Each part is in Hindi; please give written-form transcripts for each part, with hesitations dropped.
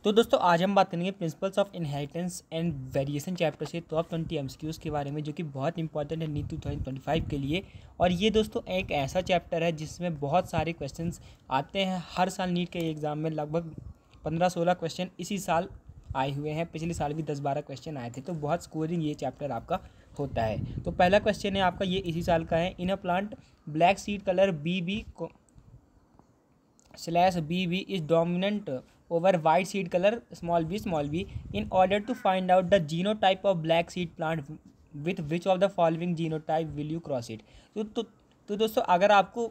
तो दोस्तों आज हम बात करेंगे principles of inheritance and variation chapter से टॉप 20 एमसीक्यूज़ के बारे में, जो कि बहुत इंपॉर्टेंट है नीट 2025 के लिए। और ये दोस्तों एक ऐसा चैप्टर है जिसमें बहुत सारे क्वेश्चंस आते हैं हर साल। नीट के एग्ज़ाम में लगभग 15-16 क्वेश्चन इसी साल आए हुए हैं। पिछले साल भी 10-12 क्वेश्चन आए थे, तो बहुत स्कोरिंग ये चैप्टर आपका होता है। तो पहला क्वेश्चन है आपका, ये इसी साल का है। In a plant black seed colour BB/BB is dominant over white seed color small b in order to find out the genotype of black seed plant with which of the following genotype will you cross it। तो दोस्तों अगर आपको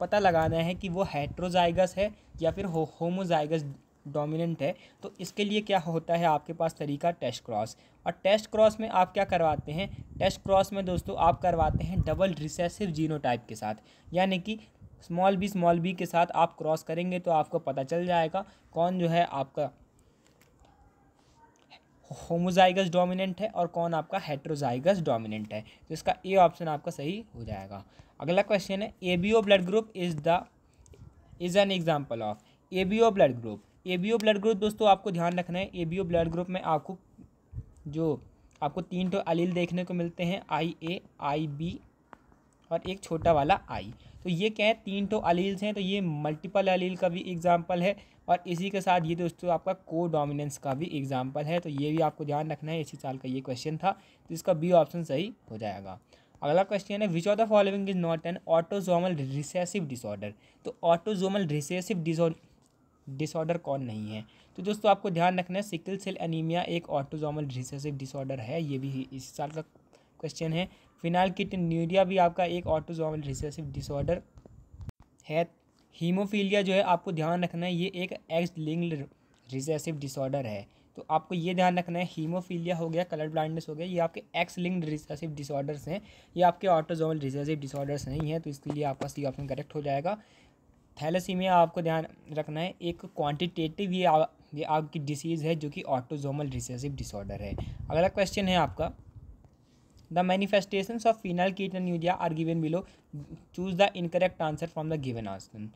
पता लगाना है कि वो हेट्रोजाइगस है या फिर होमोजाइगस डोमिनेंट है, तो इसके लिए क्या होता है आपके पास तरीका, टेस्ट क्रॉस। और टेस्ट क्रॉस में आप क्या करवाते हैं, टेस्ट क्रॉस में दोस्तों आप करवाते हैं डबल रिसेसिव जीनोटाइप के साथ, यानी कि स्मॉल बी के साथ आप क्रॉस करेंगे तो आपको पता चल जाएगा कौन जो है आपका होमोजाइगस डोमिनेंट है और कौन आपका हेट्रोजाइगस डोमिनेंट है। तो इसका ए ऑप्शन आपका सही हो जाएगा। अगला क्वेश्चन है, ABO blood group is an example of. ABO blood group दोस्तों आपको ध्यान रखना है। एबीओ ब्लड ग्रुप में आपको 3 तो अलील देखने को मिलते हैं, IA, IB और एक छोटा वाला आई। तो ये क्या है, 3 तो अलील्स हैं, तो ये मल्टीपल अलील का भी एग्जाम्पल है और इसी के साथ ये दोस्तों आपका को डोमिनेंस का भी एग्जाम्पल है। तो ये भी आपको ध्यान रखना है, इसी साल का ये क्वेश्चन था, तो इसका बी ऑप्शन सही हो जाएगा। अगला क्वेश्चन है, which of the following is not an autosomal recessive disorder. तो ऑटोजोमल रिसेसिव डिसऑर्डर कौन नहीं है। तो दोस्तों आपको ध्यान रखना है, सिकल सेल एनीमिया एक ऑटोजोमल रिसेसिव डिसऑर्डर है, ये भी इस साल का क्वेश्चन है। फिनाइलकीटोन्यूरिया भी आपका एक ऑटोजोमल रिसेसिव डिसऑर्डर है। हीमोफीलिया जो है आपको ध्यान रखना है, ये एक एक्स लिंक्ड रिसेसिव डिसऑर्डर है। तो आपको ये ध्यान रखना है, हीमोफीलिया हो गया, कलर ब्लाइंडनेस हो गया, ये आपके एक्स लिंक्ड रिसेसिव डिसऑर्डर्स हैं, ये आपके ऑटोजोमल रिसेसिव डिसऑर्डर्स नहीं है। तो इसके लिए आपका सी ऑप्शन करेक्ट हो जाएगा। थैलेसीमिया आपको ध्यान रखना है, एक क्वांटिटेटिव ये आपकी डिसीज़ है जो कि ऑटोजोमल रिसेसिव डिसऑर्डर है। अगला क्वेश्चन है आपका, the manifestations of phenylketonuria are given below, choose the incorrect answer from the given option.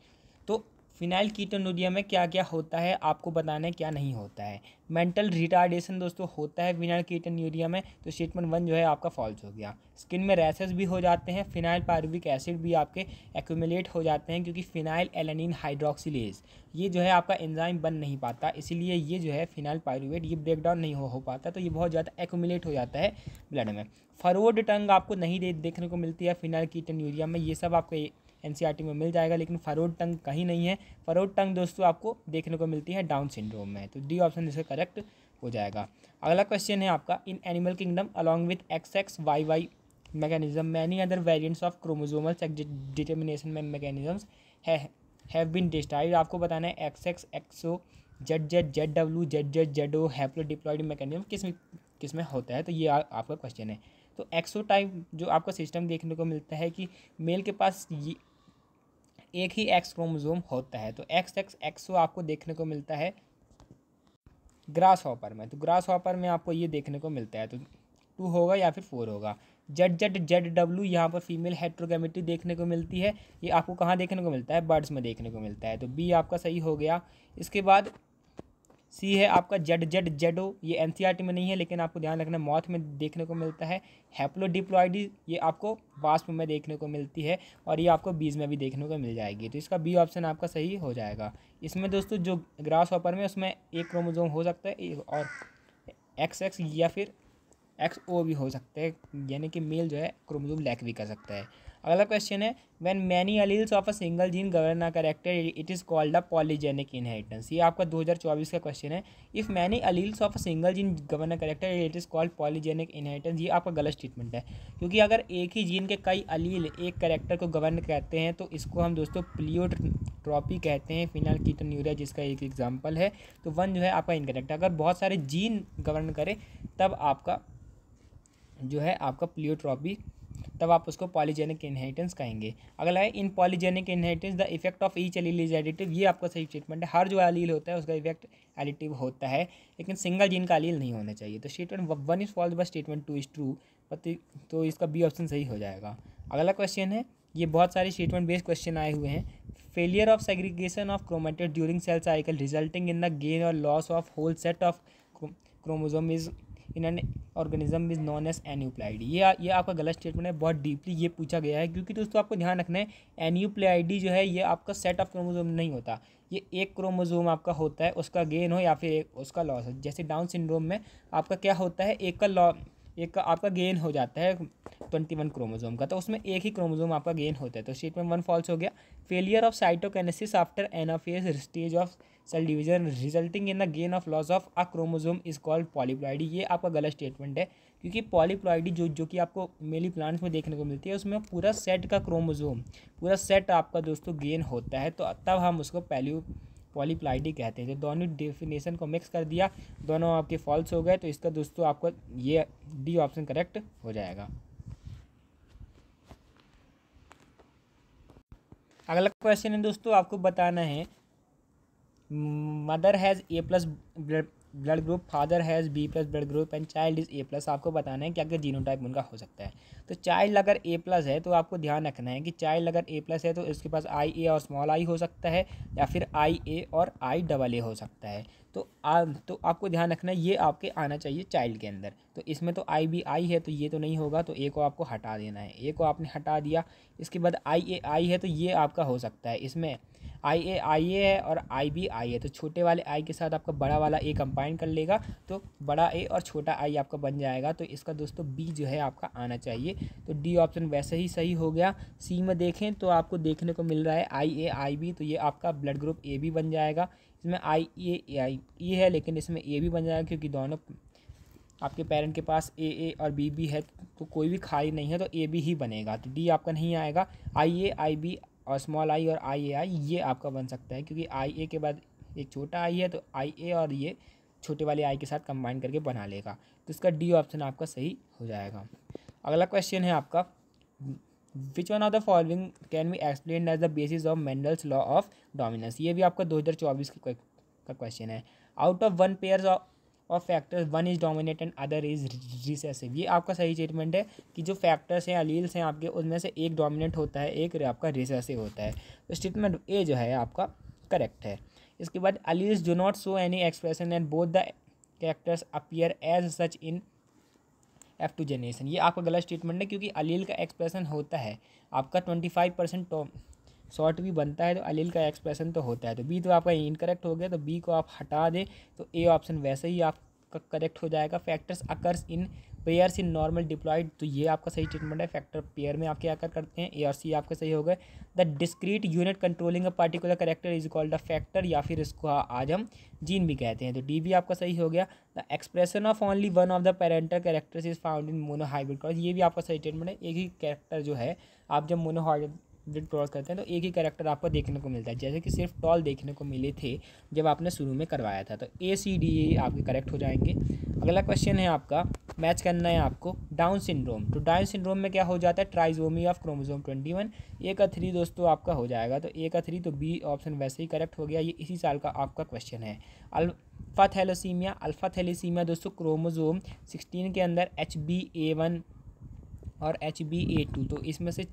तो फिनाइलकीटोन्यूरिया में क्या क्या होता है आपको बताना है, क्या नहीं होता है। मेंटल रिटार्डेशन दोस्तों होता है फिनाइलकीटोन्यूरिया में, तो स्टेटमेंट 1 जो है आपका फॉल्स हो गया। स्किन में रैशेस भी हो जाते हैं, फिनाइल पायरुविक एसिड भी आपके एक्यूमुलेट हो जाते हैं, क्योंकि फिनाइल एलानिन हाइड्रोक्सिलेज ये जो है आपका एंजाइम बन नहीं पाता, इसीलिए ये जो है फिनाइल पायरुवेट ये ब्रेक डाउन नहीं हो पाता, तो ये बहुत ज़्यादा एक्यूमुलेट हो जाता है ब्लड में। फॉरवर्ड टंग आपको नहीं देखने को मिलती है फिनाइलकीटोन्यूरिया में, ये सब आपको एनसीईआरटी में मिल जाएगा, लेकिन फॉरवर्ड टंग कहीं नहीं है। फॉरवर्ड टंग दोस्तों आपको देखने को मिलती है डाउन सिंड्रोम में, तो डी ऑप्शन इसका करेक्ट हो जाएगा। अगला क्वेश्चन है आपका, in animal kingdom along with XXYY mechanism many other variants of chromosomal sex determination mechanisms have been described. आपको बताना है XX, XO, ZZ, ZW, ZZ, ZO haplodiploid mechanism किस में होता है, तो ये आपका क्वेश्चन है। तो एक्सो टाइप जो आपका सिस्टम देखने को मिलता है कि मेल के पास एक ही एक्स क्रोमोसोम होता है, तो XXXO आपको देखने को मिलता है ग्रास हॉपर में। तो ग्रास हॉपर में आपको ये देखने को मिलता है, तो 2 होगा या फिर 4 होगा। ZZ, ZW यहाँ पर फीमेल हेट्रोगैमेटी देखने को मिलती है, ये आपको कहाँ देखने को मिलता है, बर्ड्स में देखने को मिलता है, तो बी आपका सही हो गया। इसके बाद सी है आपका ZZ, ZO, ये एनसीईआरटी में नहीं है, लेकिन आपको ध्यान रखना मॉथ में देखने को मिलता है। हैप्लोडिप्लॉइड ये आपको वास्प में देखने को मिलती है और ये आपको बीज में भी देखने को मिल जाएगी, तो इसका बी ऑप्शन आपका सही हो जाएगा। इसमें दोस्तों जो ग्रास हॉपर में उसमें एक क्रोमोसोम हो सकता है और XX या फिर XO भी हो सकता है, यानी कि मेल जो है क्रोमोसोम लैक भी कर सकता है। अगला क्वेश्चन है, when many alleles of a single gene govern a character it is called a polygenic inheritance. ये आपका 2024 का क्वेश्चन है। If many alleles of a single gene govern a character it is called polygenic inheritance. ये आपका गलत स्टेटमेंट है, क्योंकि अगर एक ही जीन के कई अलील एक कैरेक्टर को गवर्न करते हैं तो इसको हम दोस्तों प्लियोट्रॉपी कहते हैं, फिनाइलकीटोन्यूरिया जिसका एक एग्जाम्पल है। तो 1 जो है आपका इनकरेक्ट है, अगर बहुत सारे जीन गवर्न करे तब आपका जो है आपका प्लियोट्रॉपी, तब आप उसको पॉलीजेनिक इनहेरिटेंस कहेंगे। अगला है, in polygenic inheritance the effect of each allele is additive. ये आपका सही स्टेटमेंट है, हर जो एलील होता है उसका इफेक्ट एडिटिव होता है, लेकिन सिंगल जीन का एलील नहीं होना चाहिए। तो statement 1 is false but statement 2 is true, तो इसका बी ऑप्शन सही हो जाएगा। अगला क्वेश्चन है, ये बहुत सारे स्टेटमेंट बेस्ड क्वेश्चन आए हुए हैं। Failure of segregation of chromatid during cell cycle resulting in the gain और loss of whole set of chromosome is in an organism is known as aneuploidy. ये आपका गलत स्टेटमेंट है, बहुत डीपली ये पूछा गया है, क्योंकि दोस्तों आपको ध्यान रखना है एन्यूप्लाइडी जो है ये आपका सेट ऑफ क्रोमोसोम नहीं होता, ये एक क्रोमोसोम आपका होता है, उसका गेन हो या फिर उसका लॉस हो। जैसे डाउन सिंड्रोम में आपका क्या होता है, एक का आपका गेन हो जाता है 21 क्रोमोसोम का, तो उसमें एक ही क्रोमोसोम आपका गेन होता है, तो स्टेटमेंट 1 फॉल्स हो गया। Failure of cytokinesis after anaphase stage of cell division resulting in the gain of loss of a chromosome is called polyploidy. ये आपका गलत स्टेटमेंट है, क्योंकि पॉलीप्लॉइडी जो कि आपको मेनली प्लांट्स में देखने को मिलती है, उसमें पूरा सेट का क्रोमोसोम, पूरा सेट आपका दोस्तों गेन होता है, तो तब हम उसको पॉलीप्लॉइडी कहते हैं। तो दोनों डेफिनेशन को मिक्स कर दिया, दोनों आपके फॉल्स हो गए, तो इसका दोस्तों आपका ये डी ऑप्शन करेक्ट हो जाएगा। अगला क्वेश्चन है दोस्तों, आपको बताना है mother has A plus blood group, father has B plus blood group and child is A plus. आपको बताना है क्या क्या जीनोटाइप उनका हो सकता है। तो चाइल्ड अगर ए प्लस है तो आपको ध्यान रखना है कि चाइल्ड अगर ए प्लस है तो इसके पास आई ए और स्मॉल आई हो सकता है, या फिर आई ए और आई डबल ए हो सकता है। तो आपको ध्यान रखना है ये आपके आना चाहिए चाइल्ड के अंदर। तो इसमें तो आई बी आई है तो ये तो नहीं होगा, तो ए को आपको हटा देना है, ए को आपने हटा दिया। इसके बाद आई ए आई है तो ये आपका हो सकता है, इसमें आई ए है और आई बी आई है, तो छोटे वाले आई के साथ आपका बड़ा वाला ए कंबाइन कर लेगा, तो बड़ा ए और छोटा आई आपका बन जाएगा। तो इसका दोस्तों बी जो है आपका आना चाहिए, तो डी ऑप्शन वैसे ही सही हो गया। सी में देखें तो आपको देखने को मिल रहा है आई ए आई बी, तो ये आपका ब्लड ग्रुप ए बी बन जाएगा। इसमें आई ए आई ई है, लेकिन इसमें ए भी बन जाएगा, क्योंकि दोनों आपके पेरेंट के पास ए और बी भी है, तो कोई भी खाली नहीं है, तो ए बी ही बनेगा, तो डी आपका नहीं आएगा। आई ए आई बी और स्मॉल आई और आई ए आई ये आपका बन सकता है, क्योंकि आई ए के बाद एक छोटा आई है, तो आई ए और ये छोटे वाले आई के साथ कंबाइन करके बना लेगा, तो इसका डी ऑप्शन आपका सही हो जाएगा। अगला क्वेश्चन है आपका, which one of the following can be explain as the basis of Mendel's law of dominance. ये भी आपका 2024 का क्वेश्चन है। Out of one pair of factors one is dominate and other is recessive. ये आपका सही स्टेटमेंट है कि जो फैक्टर्स हैं अलील्स हैं आपके, उनमें से एक डोमिनेंट होता है, एक आपका रिसेसिव होता है, तो स्टेटमेंट ए जो है आपका करेक्ट है। इसके बाद alleles do not show any expression and both the characters appear as such in F2 generation. ये आपका गलत स्टेटमेंट है, क्योंकि अलील का एक्सप्रेशन होता है आपका 25% तो शॉर्ट भी बनता है, तो अलील का एक्सप्रेशन तो होता है, तो बी तो आपका इनकरेक्ट हो गया, तो बी को आप हटा दें, तो ए ऑप्शन वैसे ही आपका करेक्ट हो जाएगा। Factors occurs in pairs in normal diploid, तो ये आपका सही स्टेटमेंट है, फैक्टर पेयर में आपके आकर करते हैं, ए और सी आपके सही हो गए। The discrete unit controlling a particular character is called a factor, या फिर इसको आज हम जीन भी कहते हैं, तो डी भी आपका सही हो गया। The expression of only one of the parental characters is found in monohybrid cross, ये भी आपका सही स्टेटमेंट है। एक ही कैरेक्टर जो है आप जब मोनोहाइब्रिड क्रॉस करते हैं तो एक ही कैरेक्टर आपको देखने को मिलता है, जैसे कि सिर्फ टॉल देखने को मिले थे जब आपने शुरू में करवाया था, तो ए सी डी ए आपके करेक्ट हो जाएंगे। अगला क्वेश्चन है आपका, मैच करना है आपको डाउन सिंड्रोम। तो डाउन सिंड्रोम में क्या हो जाता है, ट्राइजोमी ऑफ क्रोमोसोम 21, ए का 3 दोस्तों आपका हो जाएगा, तो ए का 3, तो बी ऑप्शन वैसे ही करेक्ट हो गया। ये इसी साल का आपका क्वेश्चन है। अल्फा थैलेसीमिया दोस्तों क्रोमोसोम 16 के अंदर HbA1 और HbA2, तो इसमें से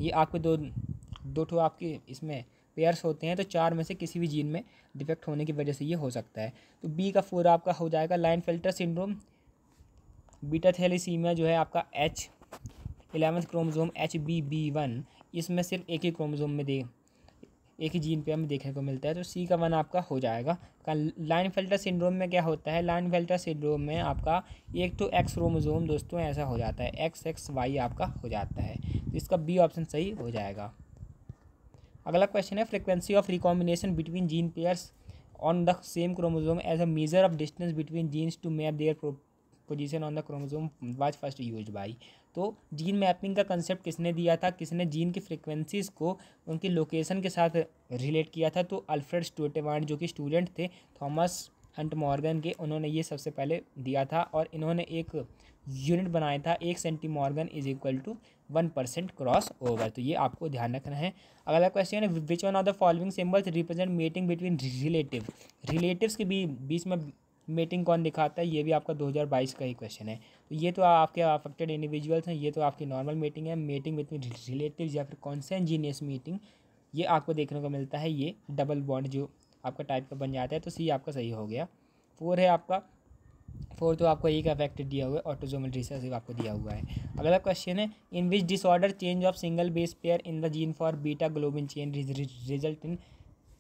ये आपके दो ठो आपके इसमें पेयर्स होते हैं, तो 4 में से किसी भी जीन में डिफेक्ट होने की वजह से ये हो सकता है। तो बी का 4 आपका हो जाएगा। लाइनफेल्टर सिंड्रोम, बीटा थैलेसीमिया जो है आपका H11 क्रोमोसोम HbB1, इसमें सिर्फ एक ही क्रोमोसोम में एक ही जीन पे हमें देखने को मिलता है, तो सी का 1 आपका हो जाएगा। लाइनफेल्टर सिंड्रोम में क्या होता है, लाइनफेल्टर सिंड्रोम में आपका एक तो एक्स क्रोमोसोम दोस्तों ऐसा हो जाता है, XXY आपका हो जाता है, तो इसका बी ऑप्शन सही हो जाएगा। अगला क्वेश्चन है, frequency of recombination between gene pairs on the same chromosome as a measure of distance between genes to map their position on the chromosome was first used by. तो जीन मैपिंग का कंसेप्ट किसने दिया था, किसने जीन की फ्रीक्वेंसीज को उनकी लोकेशन के साथ रिलेट किया था, तो अल्फ्रेड स्टोटेवार्ड जो कि स्टूडेंट थे थॉमस हंट मॉर्गन के, उन्होंने ये सबसे पहले दिया था, और इन्होंने एक यूनिट बनाया था 1 centimorgan is equal to 1% crossover, तो ये आपको ध्यान रखना है। अगला क्वेश्चन है, which one of the following symbols represent mating between relatives के बीच में मेटिंग कौन दिखाता है, ये भी आपका 2022 का ही क्वेश्चन है। तो ये तो आपके अफेक्टेड इंडिविजुअल्स हैं, ये तो आपकी नॉर्मल मीटिंग है। मेटिंग बिटवीन रिलेटिव्स या फिर कॉन्सेंजीनियस मीटिंग, ये आपको देखने को मिलता है, ये डबल बॉन्ड जो आपका टाइप का बन जाता है। तो सी आपका सही हो गया। 4 है आपका, 4 तो आपको एक इफेक्ट दिया हुआ है, ऑटोसोमल रिसेसिव आपको दिया हुआ है। अगला क्वेश्चन है, in which disorder change of single base pair in the gene for beta globin chain result in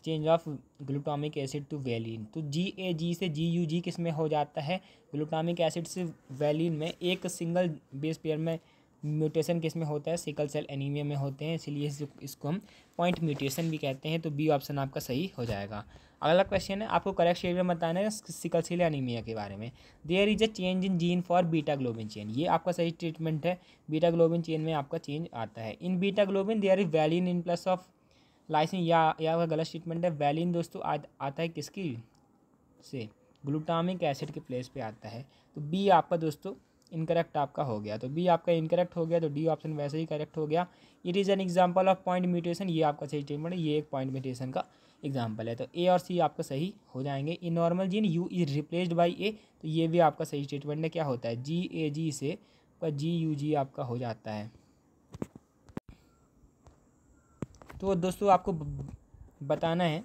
change of glutamic acid to valine. तो GAG से GUG किस में हो जाता है, ग्लूटामिक एसिड से वैलिन में एक सिंगल बेस पेयर में म्यूटेशन किस में होता है, सिकल सेल एनीमिया में होते हैं, इसलिए इसको हम पॉइंट म्यूटेशन भी कहते हैं। तो बी ऑप्शन आपका सही हो जाएगा। अगला क्वेश्चन है, आपको करेक्ट स्टेटमेंट बताना है सिकल सेल एनीमिया के बारे में। There is a change in gene for beta globin chain, ये आपका सही स्टेटमेंट है। बीटा ग्लोबिन चेन में आपका चेंज आता है। In beta globin there is valine in plus of lysine, या आपका गलत स्टेटमेंट है। वैलिन दोस्तों आता है किसकी से, ग्लूटामिक एसिड के प्लेस पे आता है। तो बी आपका दोस्तों इनकरेक्ट आपका हो गया। तो बी आपका इनकरेक्ट हो गया, तो डी ऑप्शन वैसे ही करेक्ट हो गया। It is an example of point mutation, ये आपका सही स्टेटमेंट है, ये एक पॉइंट म्यूटेशन का एग्जांपल है। तो ए और सी आपका सही हो जाएंगे। In normal gene U is replaced by A, तो ये भी आपका सही स्टेटमेंट है। क्या होता है, GAG से आपका GUG आपका हो जाता है। तो दोस्तों आपको बताना है,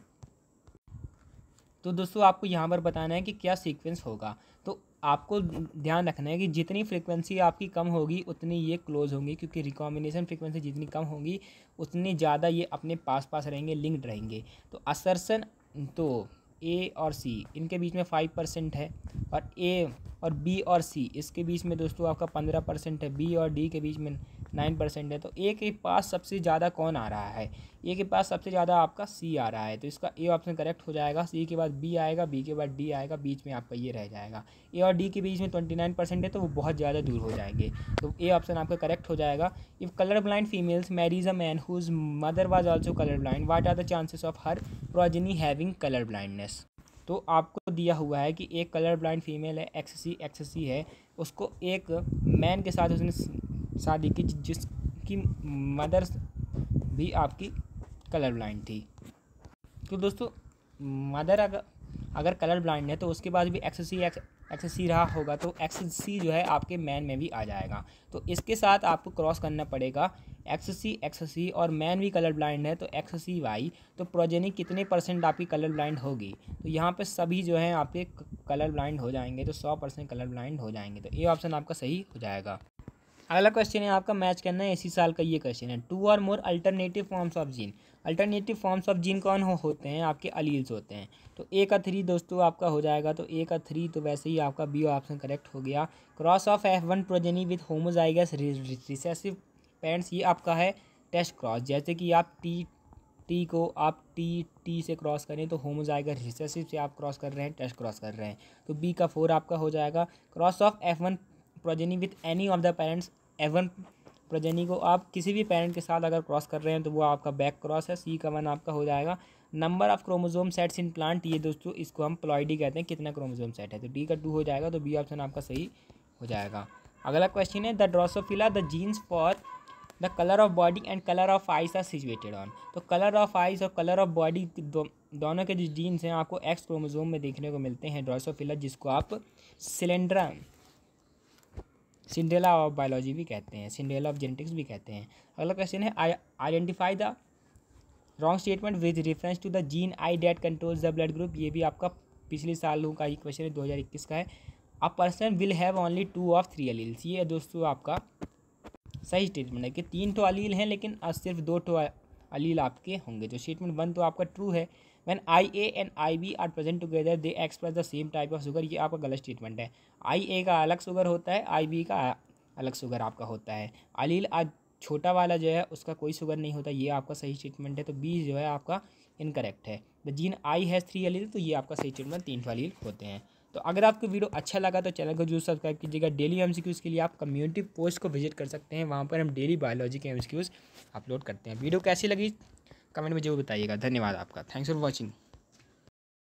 तो दोस्तों आपको यहाँ पर बताना है कि क्या सीक्वेंस होगा। तो आपको ध्यान रखना है कि जितनी फ्रीक्वेंसी आपकी कम होगी उतनी ये क्लोज होंगी, क्योंकि रिकॉम्बिनेशन फ्रीक्वेंसी जितनी कम होगी उतनी ज़्यादा ये अपने पास पास रहेंगे, लिंक्ड रहेंगे। तो असर्सन, तो A और C इनके बीच में 5% है, और A और B और C इसके बीच में दोस्तों आपका 15% है, B और D के बीच में 9% है। तो A के पास सबसे ज़्यादा कौन आ रहा है, A के पास सबसे ज़्यादा आपका C आ रहा है। तो इसका A ऑप्शन करेक्ट हो जाएगा। C के बाद B आएगा, B के बाद D आएगा, बीच में आपका ये रह जाएगा। A और D के बीच में 29% है, तो वो बहुत ज़्यादा दूर हो जाएंगे। तो A ऑप्शन आपका करेक्ट हो जाएगा। If colour blind females marries a man whose mother was also colour blind, what are the chances of her progeny having colour blindness. तो आपको दिया हुआ है कि एक कलर ब्लाइंड फीमेल है, XC है, उसको एक मैन के साथ उसने शादी की जिसकी मदर भी आपकी कलर ब्लाइंड थी। तो दोस्तों मदर अगर कलर ब्लाइंड है तो उसके बाद भी XC रहा होगा, तो XC जो है आपके मैन में भी आ जाएगा। तो इसके साथ आपको क्रॉस करना पड़ेगा XC और मैन भी कलर ब्लाइंड है तो XCY। तो प्रोजेनी कितने % आपकी कलर ब्लाइंड होगी, तो यहाँ पे सभी जो है आपके कलर ब्लाइंड हो जाएंगे, तो 100% कलर ब्लाइंड हो जाएंगे। तो ये ऑप्शन आपका सही हो जाएगा। अगला क्वेश्चन है आपका, मैच करना है इसी साल का ये क्वेश्चन है। 2 और more alternative forms of gene, alternative forms of gene कौन होते हैं, आपके अलील्स होते हैं। तो A का 3 दोस्तों आपका हो जाएगा। तो A का 3 तो वैसे ही आपका बी ऑप्शन करेक्ट हो गया। Cross of F1 progeny with homozygous recessive parents, ये आपका है टेस्ट क्रॉस। जैसे कि आप टी को आप टी से क्रॉस करें तो होमोजाइगस रिसेसिव से आप क्रॉस कर रहे हैं, टेस्ट क्रॉस कर रहे हैं। तो बी का 4 आपका हो जाएगा। Cross of F1 progeny with any of the parents, F1 progeny को आप किसी भी पेरेंट के साथ अगर क्रॉस कर रहे हैं तो वो आपका बैक क्रॉस है। C का 1 आपका हो जाएगा। Number of chromosome sets in plant, ये दोस्तों इसको हम प्लॉइडी कहते हैं, कितना क्रोमोसोम सेट है। तो D का 2 हो जाएगा। तो बी ऑप्शन आपका सही हो जाएगा। अगला क्वेश्चन है, the Drosophila the genes for the colour of body and colour of eyes are situated on. तो कलर ऑफ आइज और कलर ऑफ बॉडी दोनों के जो जीन्स हैं आपको X क्रोमोसोम में देखने को मिलते हैं ड्रोसोफिला, जिसको आप सिंड्रेला ऑफ बायोलॉजी भी कहते हैं, सिंड्रेला ऑफ जेनेटिक्स भी कहते हैं। अगला क्वेश्चन है, identify the wrong statement with reference to the gene I that controls the blood group, ये भी आपका पिछले सालों का ही क्वेश्चन है, 2021 का है। A person will have only 2 of 3 alleles, ये दोस्तों आपका सही स्टेटमेंट है कि 3 तो अलील हैं लेकिन सिर्फ 2 तो अलील आपके होंगे। तो स्टेटमेंट 1 तो आपका ट्रू है। When IA and IB are present together they express the same type of sugar, ये आपका गलत स्टेटमेंट है। IA का अलग शुगर होता है, IB का अलग शुगर आपका होता है। अलील छोटा वाला जो है उसका कोई शुगर नहीं होता, ये आपका सही स्टेटमेंट है। तो बी जो है आपका इनकरेक्ट है। द जीन I हैज़ 3 अलील, तो ये आपका सही स्टेटमेंट 3 अलील होते हैं। तो अगर आपको वीडियो अच्छा लगा तो चैनल को जरूर सब्सक्राइब कीजिएगा। डेली MCQs के लिए आप कम्युनिटी पोस्ट को विजिट कर सकते हैं, वहाँ पर हम डेली बायोलॉजी के MCQs अपलोड करते हैं। वीडियो कैसी लगी कमेंट में जरूर बताइएगा। धन्यवाद आपका, थैंक्स फॉर वॉचिंग।